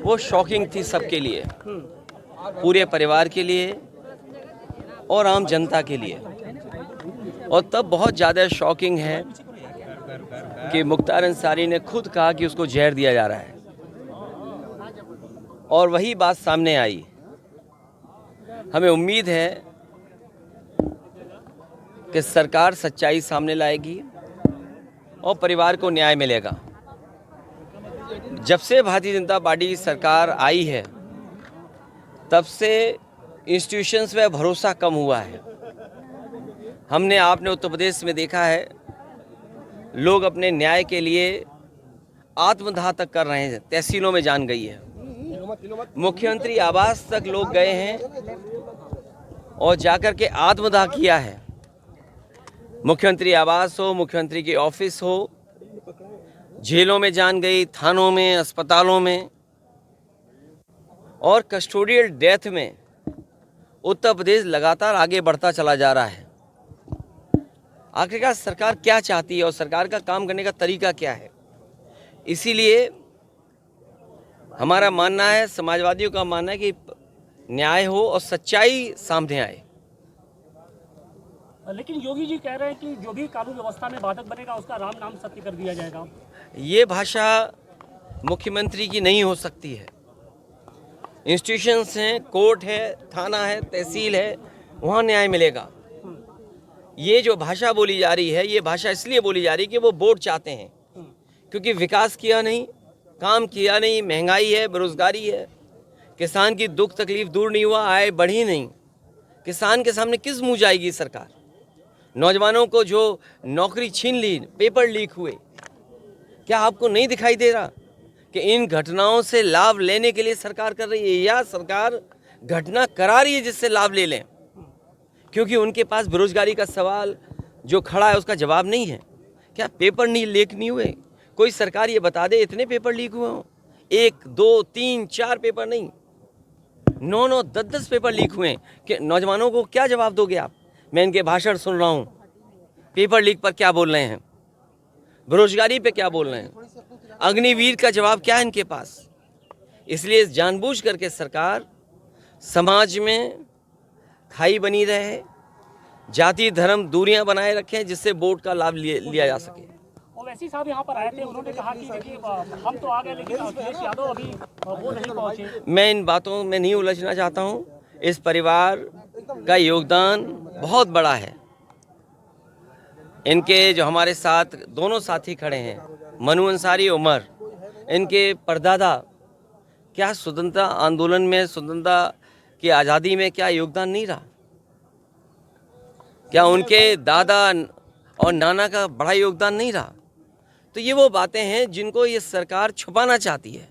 वो शॉकिंग थी सबके लिए, पूरे परिवार के लिए और आम जनता के लिए। और तब बहुत ज़्यादा शॉकिंग है कि मुख्तार अंसारी ने खुद कहा कि उसको जहर दिया जा रहा है, और वही बात सामने आई। हमें उम्मीद है कि सरकार सच्चाई सामने लाएगी और परिवार को न्याय मिलेगा। जब से भारतीय जनता पार्टी की सरकार आई है तब से इंस्टीट्यूशंस में भरोसा कम हुआ है। आपने उत्तर प्रदेश में देखा है, लोग अपने न्याय के लिए आत्मदाह तक कर रहे हैं, तहसीलों में जान गई है। मुख्यमंत्री आवास तक लोग गए हैं और जाकर के आत्मदाह किया है। मुख्यमंत्री आवास हो, मुख्यमंत्री के ऑफिस हो, जेलों में जान गई, थानों में, अस्पतालों में। और कस्टोडियल डेथ में उत्तर प्रदेश लगातार आगे बढ़ता चला जा रहा है। आखिरकार सरकार क्या चाहती है और सरकार का काम करने का तरीका क्या है? इसीलिए हमारा मानना है, समाजवादियों का मानना है कि न्याय हो और सच्चाई सामने आए। लेकिन योगी जी कह रहे हैं कि जो भी कानून व्यवस्था में बाधक बनेगा उसका राम नाम सत्य कर दिया जाएगा। ये भाषा मुख्यमंत्री की नहीं हो सकती है। इंस्टीट्यूशंस हैं, कोर्ट है, थाना है, तहसील है, वहाँ न्याय मिलेगा। ये जो भाषा बोली जा रही है, ये भाषा इसलिए बोली जा रही है कि वो वोट चाहते हैं, क्योंकि विकास किया नहीं, काम किया नहीं, महंगाई है, बेरोजगारी है, किसान की दुख तकलीफ दूर नहीं हुआ, आय बढ़ी नहीं। किसान के सामने किस मुँह जाएगी सरकार? नौजवानों को जो नौकरी छीन ली, पेपर लीक हुए, क्या आपको नहीं दिखाई दे रहा कि इन घटनाओं से लाभ लेने के लिए सरकार कर रही है, या सरकार घटना करा रही है जिससे लाभ ले लें? क्योंकि उनके पास बेरोजगारी का सवाल जो खड़ा है उसका जवाब नहीं है। क्या पेपर नहीं लीक नहीं हुए? कोई सरकार ये बता दे इतने पेपर लीक हुए हों। 1, 2, 3, 4 पेपर नहीं, 9, 10 पेपर लीक हुए कि नौजवानों को क्या जवाब दोगे आप? मैं इनके भाषण सुन रहा हूँ, पेपर लीक पर क्या बोल रहे हैं, बेरोजगारी पे क्या बोल रहे हैं, अग्निवीर का जवाब क्या है इनके पास? इसलिए जानबूझ करके सरकार समाज में खाई बनी रहे, जाति धर्म दूरियां बनाए रखे जिससे वोट का लाभ लिया जा सके। ओवैसी साहब यहाँ पर आए थे, उन्होंने कहा कि देखिए हम तो आ गए लेकिन अखिलेश यादव अभी वो नहीं पहुंचे। मैं इन बातों में नहीं उलझना चाहता हूँ। इस परिवार का योगदान बहुत बड़ा है। इनके जो हमारे साथ दोनों साथी खड़े हैं, मनु अंसारी, उमर, इनके परदादा क्या स्वतंत्रता आंदोलन में, स्वतंत्रता की आज़ादी में क्या योगदान नहीं रहा? क्या उनके दादा और नाना का बड़ा योगदान नहीं रहा? तो ये वो बातें हैं जिनको ये सरकार छुपाना चाहती है।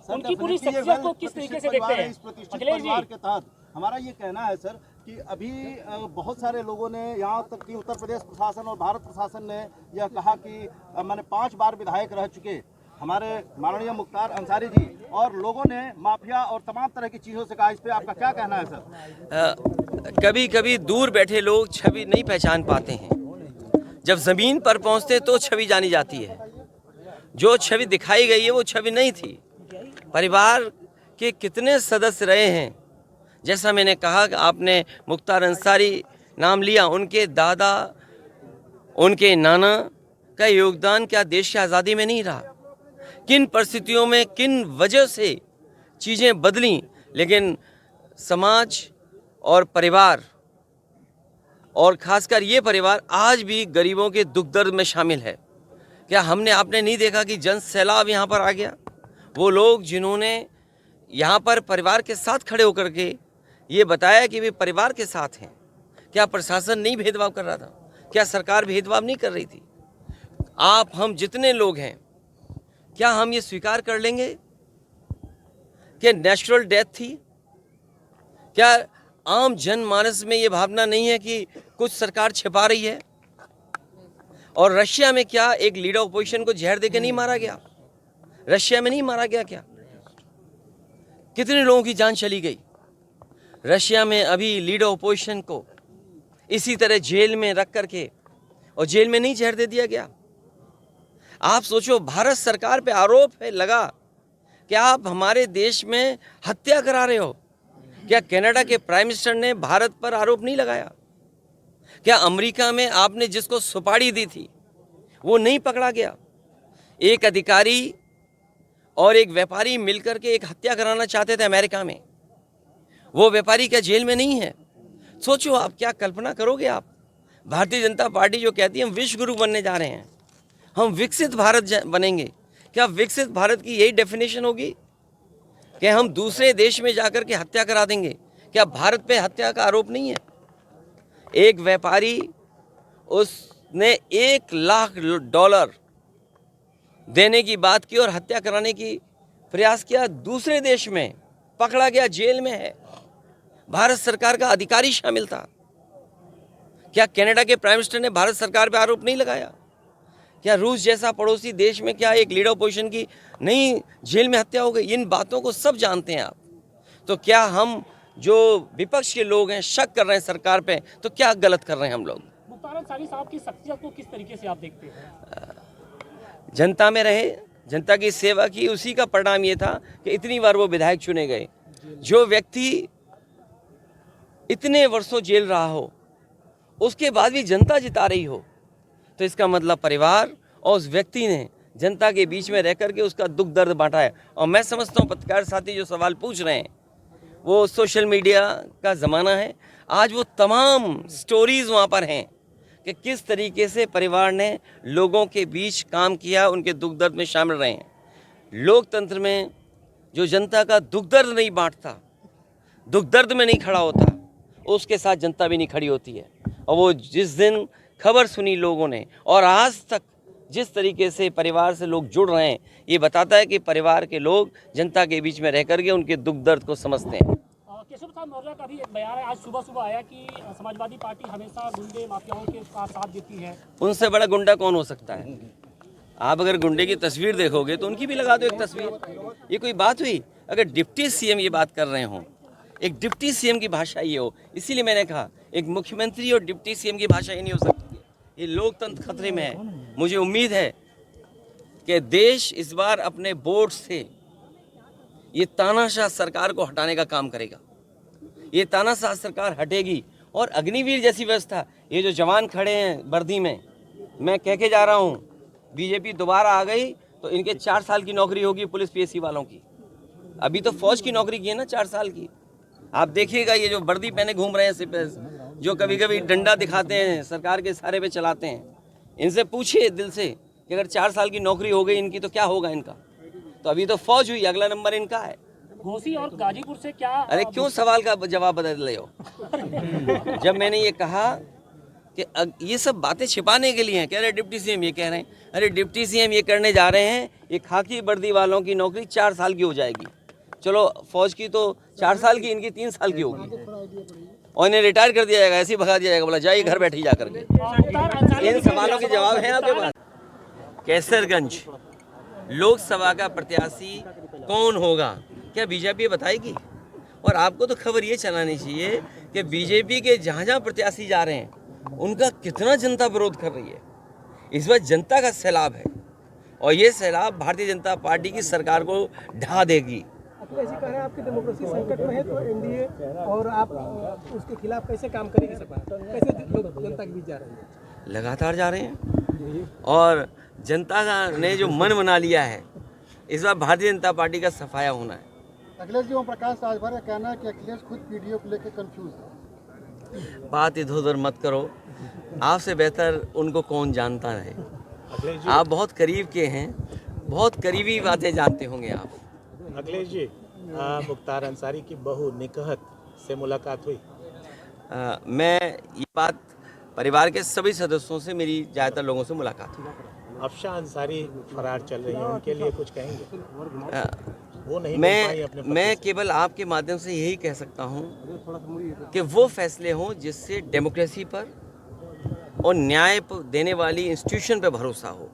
उनकी पूरी शख्सियत को किस तरीके से देखते हैं? इस प्रतिष्ठित परिवार के तहत हमारा ये कहना है सर कि अभी बहुत सारे लोगों ने, यहाँ तक कि उत्तर प्रदेश प्रशासन और भारत प्रशासन ने यह कहा कि मैंने 5 बार विधायक रह चुके हमारे माननीय मुख्तार अंसारी जी, और लोगों ने माफिया और तमाम तरह की चीज़ों से कहा। इस पे आपका क्या कहना है सर? कभी कभी दूर बैठे लोग छवि नहीं पहचान पाते हैं, जब ज़मीन पर पहुंचते तो छवि जानी जाती है। जो छवि दिखाई गई है वो छवि नहीं थी। परिवार के कितने सदस्य रहे हैं, जैसा मैंने कहा कि आपने मुख्तार अंसारी नाम लिया, उनके दादा, उनके नाना का योगदान क्या देश की आज़ादी में नहीं रहा? किन परिस्थितियों में, किन वजह से चीज़ें बदली, लेकिन समाज और परिवार, और खासकर ये परिवार आज भी गरीबों के दुख दर्द में शामिल है। क्या आपने नहीं देखा कि जन सैलाब यहाँ पर आ गया? वो लोग जिन्होंने यहाँ पर परिवार के साथ खड़े होकर के ये बताया कि वे परिवार के साथ हैं। क्या प्रशासन नहीं भेदभाव कर रहा था? क्या सरकार भेदभाव नहीं कर रही थी? आप, हम जितने लोग हैं, क्या हम ये स्वीकार कर लेंगे कि नेचुरल डेथ थी? क्या आम जनमानस में ये भावना नहीं है कि कुछ सरकार छिपा रही है? और रशिया में क्या एक लीडर ऑपोजिशन को जहर देकर नहीं मारा गया? रशिया में नहीं मारा गया क्या? कितने लोगों की जान चली गई? रशिया में अभी लीडर ऑपोजिशन को इसी तरह जेल में रख करके, और जेल में नहीं जहर दे दिया गया। आप सोचो, भारत सरकार पे आरोप है लगा क्या आप हमारे देश में हत्या करा रहे हो? क्या कनाडा के प्राइम मिनिस्टर ने भारत पर आरोप नहीं लगाया? क्या अमेरिका में आपने जिसको सुपारी दी थी वो नहीं पकड़ा गया? एक अधिकारी और एक व्यापारी मिलकर के एक हत्या कराना चाहते थे अमेरिका में, वो व्यापारी क्या जेल में नहीं है? सोचो आप, क्या कल्पना करोगे आप? भारतीय जनता पार्टी जो कहती है हम विश्व गुरु बनने जा रहे हैं, हम विकसित भारत बनेंगे, क्या विकसित भारत की यही डेफिनेशन होगी कि हम दूसरे देश में जाकर के हत्या करा देंगे? क्या भारत पे हत्या का आरोप नहीं है? एक व्यापारी, उसने $1,00,000 देने की बात की और हत्या कराने की प्रयास किया, दूसरे देश में पकड़ा गया, जेल में है। भारत सरकार का अधिकारी शामिल था। क्या कनाडा के प्राइम मिनिस्टर ने भारत सरकार पर आरोप नहीं लगाया? क्या रूस जैसा पड़ोसी देश में क्या एक लीडर ऑपोजिशन की नहीं जेल में हत्या हो गई? इन बातों को सब जानते हैं आप। तो क्या हम जो विपक्ष के लोग हैं शक कर रहे हैं सरकार पे, तो क्या गलत कर रहे हैं हम लोग? मुख्तार अंसारी साहब की शख्सियत को किस तरीके से आप देखते हैं? जनता में रहे, जनता की सेवा की, उसी का परिणाम ये था कि इतनी बार वो विधायक चुने गए। जो व्यक्ति इतने वर्षों जेल रहा हो, उसके बाद भी जनता जिता रही हो, तो इसका मतलब परिवार और उस व्यक्ति ने जनता के बीच में रह करके उसका दुख दर्द बांटा है। और मैं समझता हूँ पत्रकार साथी जो सवाल पूछ रहे हैं, वो सोशल मीडिया का ज़माना है, आज वो तमाम स्टोरीज़ वहाँ पर हैं कि किस तरीके से परिवार ने लोगों के बीच काम किया, उनके दुख दर्द में शामिल रहे हैं। लोकतंत्र में जो जनता का दुख दर्द नहीं बांटता, दुख दर्द में नहीं खड़ा होता, उसके साथ जनता भी नहीं खड़ी होती है। और वो जिस दिन खबर सुनी लोगों ने और आज तक जिस तरीके से परिवार से लोग जुड़ रहे हैं, ये बताता है कि परिवार के लोग जनता के बीच में रह करके उनके दुख दर्द को समझते हैं। केशव प्रसाद मौर्य का भी एक बयान है आज सुबह आया कि समाजवादी पार्टी हमेशा गुंडे माफियाओं के साथ देती है। उनसे बड़ा गुंडा कौन हो सकता है? आप अगर गुंडे की तस्वीर देखोगे तो उनकी भी लगा दो एक तस्वीर। ये कोई बात हुई? अगर डिप्टी सीएम ये बात कर रहे हों, एक डिप्टी सीएम की भाषा ये हो, इसीलिए मैंने कहा एक मुख्यमंत्री और डिप्टी सीएम की भाषा ये नहीं हो सकती। ये लोकतंत्र खतरे में है। मुझे उम्मीद है कि देश इस बार अपने बोर्ड से ये तानाशाह सरकार को हटाने का काम करेगा। ये तानाशाह सरकार हटेगी और अग्निवीर जैसी व्यवस्था, ये जो जवान खड़े हैं वर्दी में, मैं कह के जा रहा हूँ, बीजेपी दोबारा आ गई तो इनके 4 साल की नौकरी होगी पुलिस पीएससी वालों की। अभी तो फौज की नौकरी की है ना 4 साल की। आप देखिएगा ये जो वर्दी पहने घूम रहे हैं सिपाही, जो कभी कभी डंडा दिखाते हैं, सरकार के सहारे पे चलाते हैं, इनसे पूछिए दिल से कि अगर 4 साल की नौकरी हो गई इनकी तो क्या होगा इनका? तो अभी तो फौज हुई, अगला नंबर इनका है। घोसी और गाजीपुर से क्या? अरे क्यों सवाल का जवाब बदल रहे हो? जब मैंने ये कहा कि ये सब बातें छिपाने के लिए हैं, कह रहे डिप्टी सीएम ये कह रहे हैं, अरे डिप्टी सीएम ये करने जा रहे हैं, ये खाकी वर्दी वालों की नौकरी 4 साल की हो जाएगी। चलो फौज की तो 4 साल की, इनकी 3 साल की होगी और इन्हें रिटायर कर दिया जाएगा, ऐसे ही भगा दिया जाएगा, बोला जाइए घर बैठी जा करके। इन सवालों के जवाब हैं आपके पास? कैसरगंज लोकसभा का प्रत्याशी कौन होगा, क्या बीजेपी बताएगी? और आपको तो खबर ये चलानी चाहिए कि बीजेपी के जहाँ जहाँ प्रत्याशी जा रहे हैं उनका कितना जनता विरोध कर रही है। इस बार जनता का सैलाब है और ये सैलाब भारतीय जनता पार्टी की सरकार को ढा देगी। अखिलेश जी कह रहे हैं आपकी डेमोक्रेसी संकट में है, तो एनडीए और आप उसके खिलाफ कैसे काम करेगी सरकार? कैसे लोग जनता के बीच जा रहे हैं? लगातार जा रहे हैं और जनता ने जो मन बना लिया है, इस बार भारतीय जनता पार्टी का सफाया होना है। अखिलेश जी, ओम प्रकाश राजभर का कहना है कि अखिलेश खुद पीडीओ को लेकर कंफ्यूज है। बात इधर उधर मत करो, आपसे बेहतर उनको कौन जानता है। आप बहुत करीब के हैं, बहुत करीबी बातें जानते होंगे आप। अखिलेश जी, मुख्तार अंसारी की बहू निकहत से मुलाकात हुई? मैं ये बात परिवार के सभी सदस्यों से, मेरी ज़्यादातर लोगों से मुलाकात हुई। अफशान अंसारी फरार चल रही है, उनके लिए कुछ कहेंगे? वो नहीं मैं केवल आपके माध्यम से यही कह सकता हूं कि वो फैसले हों जिससे डेमोक्रेसी पर और न्याय देने वाली इंस्टीट्यूशन पर भरोसा हो।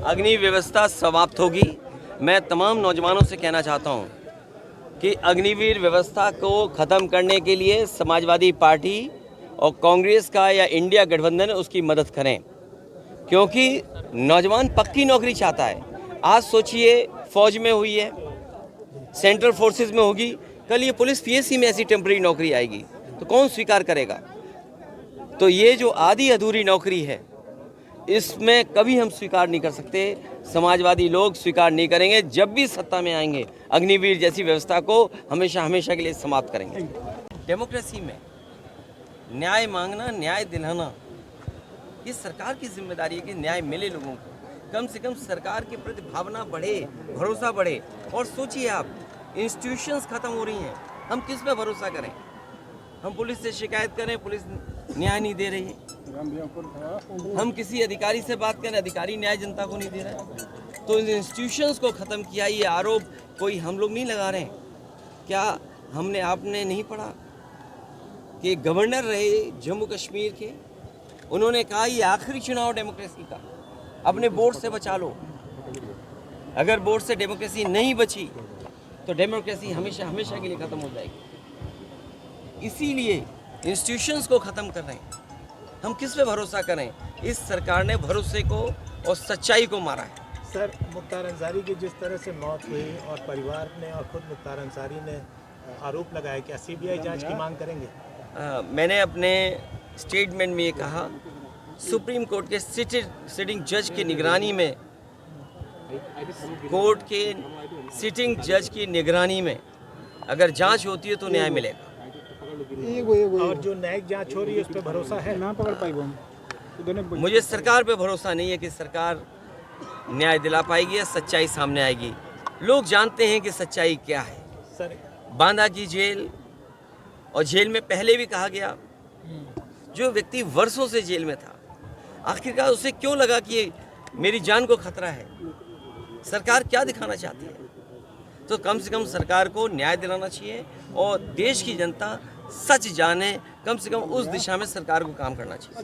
अग्नि व्यवस्था समाप्त होगी। मैं तमाम नौजवानों से कहना चाहता हूं कि अग्निवीर व्यवस्था को ख़त्म करने के लिए समाजवादी पार्टी और कांग्रेस का या इंडिया गठबंधन उसकी मदद करें, क्योंकि नौजवान पक्की नौकरी चाहता है। आज सोचिए फौज में हुई है, सेंट्रल फोर्सेस में होगी, कल ये पुलिस पीएससी में ऐसी टेम्पररी नौकरी आएगी, तो कौन स्वीकार करेगा? तो ये जो आधी अधूरी नौकरी है, इसमें कभी हम स्वीकार नहीं कर सकते। समाजवादी लोग स्वीकार नहीं करेंगे। जब भी सत्ता में आएंगे, अग्निवीर जैसी व्यवस्था को हमेशा हमेशा के लिए समाप्त करेंगे। डेमोक्रेसी में न्याय मांगना, न्याय दिलाना, ये सरकार की जिम्मेदारी है कि न्याय मिले लोगों को। कम से कम सरकार के प्रति भावना बढ़े, भरोसा बढ़े। और सोचिए आप, इंस्टीट्यूशंस खत्म हो रही हैं, हम किस पे भरोसा करें? हम पुलिस से शिकायत करें, पुलिस न्याय नहीं दे रही है। हम किसी अधिकारी से बात करें, अधिकारी न्याय जनता को नहीं दे रहा है। तो इन इंस्टीट्यूशंस को ख़त्म किया, ये आरोप कोई हम लोग नहीं लगा रहे हैं। क्या आपने नहीं पढ़ा कि गवर्नर रहे जम्मू कश्मीर के, उन्होंने कहा ये आखिरी चुनाव डेमोक्रेसी का, अपने वोट से बचा लो। अगर वोट से डेमोक्रेसी नहीं बची तो डेमोक्रेसी हमेशा हमेशा के लिए ख़त्म हो जाएगी। इसीलिए इंस्टीट्यूशंस को ख़त्म कर रहे हैं। हम किस पे भरोसा करें? इस सरकार ने भरोसे को और सच्चाई को मारा है। सर, मुख्तार अंसारी की जिस तरह से मौत हुई और परिवार ने और खुद मुख्तार अंसारी ने आरोप लगाया, क्या सीबीआई जांच की मांग करेंगे? मैंने अपने स्टेटमेंट में ये कहा, सुप्रीम कोर्ट के सिटिंग जज की निगरानी में, कोर्ट के सिटिंग जज की निगरानी में अगर जांच होती है तो न्याय मिलेगा। और जो न्यायिक जांच हो रही है उस पर भरोसा है? मुझे सरकार पे भरोसा नहीं है कि सरकार न्याय दिला पाएगी या सच्चाई सामने आएगी। लोग जानते हैं कि सच्चाई क्या है। सर, बांदा की जेल, और जेल में पहले भी कहा गया, जो व्यक्ति वर्षों से जेल में था, आखिरकार उसे क्यों लगा कि मेरी जान को खतरा है? सरकार क्या दिखाना चाहती है? तो कम से कम सरकार को न्याय दिलाना चाहिए और देश की जनता सच जाने, कम से कम उस दिशा में सरकार को काम करना चाहिए।